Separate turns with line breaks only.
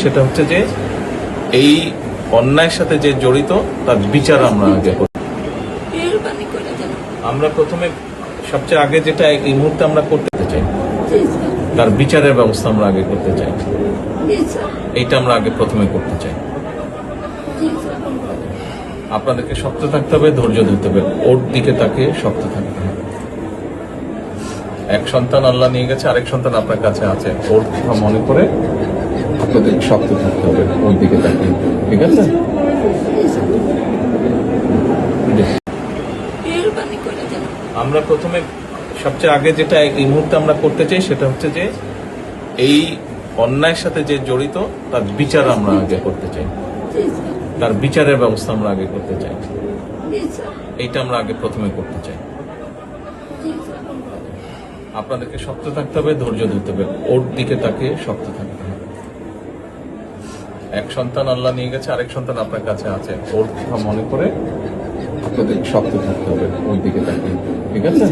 সেটা হচ্ছে যে এই অন্যায়ের সাথে যে জড়িত তার বিচার আমরা আগে করি। আমরা প্রথমে সবচেয়ে আগে যেটা এই মুহূর্তে আমরা করতে চাই তার বিচারের ব্যবস্থা আমরা আগে করতে চাই। এইটা আমরা আগে প্রথমে করতে চাই। আপনাদেরকে শক্ত থাকতে হবে, ধৈর্য ধরতে হবে, ওর দিকে তাকে শক্ত থাকতে হবে। এক সন্তান আল্লাহ নিয়ে গেছে, আরেক সন্তান আপনার কাছে আছে, ওর কথা মনে করে আপনাদেরকে শক্ত থাকতে হবে, ওর দিকে তাকে। ঠিক আছে? আমরা প্রথমে সবচেয়ে আগে যেটা এই মুহূর্তে আমরা করতে চাই সেটা হচ্ছে যে এই অন্যায়ের সাথে যে জড়িত তার বিচার আমরা আগে করতে চাই। তার বিচারের ব্যবস্থা আমরা আগে করতে চাই। এইটা আমরা আগে প্রথমে করতে চাই। আপনাদেরকে শক্ত থাকতে হবে, ধৈর্য ধরতে হবে, ওর দিকে তাকে শক্ত থাকতে হবে। এক সন্তান আল্লাহ নিয়ে গেছে, আরেক সন্তান আপনার কাছে আছে, ওর কথা মনে করে আপনাদেরকে শক্ত থাকতে হবে, ওর দিকে তাকে। ঠিক আছে?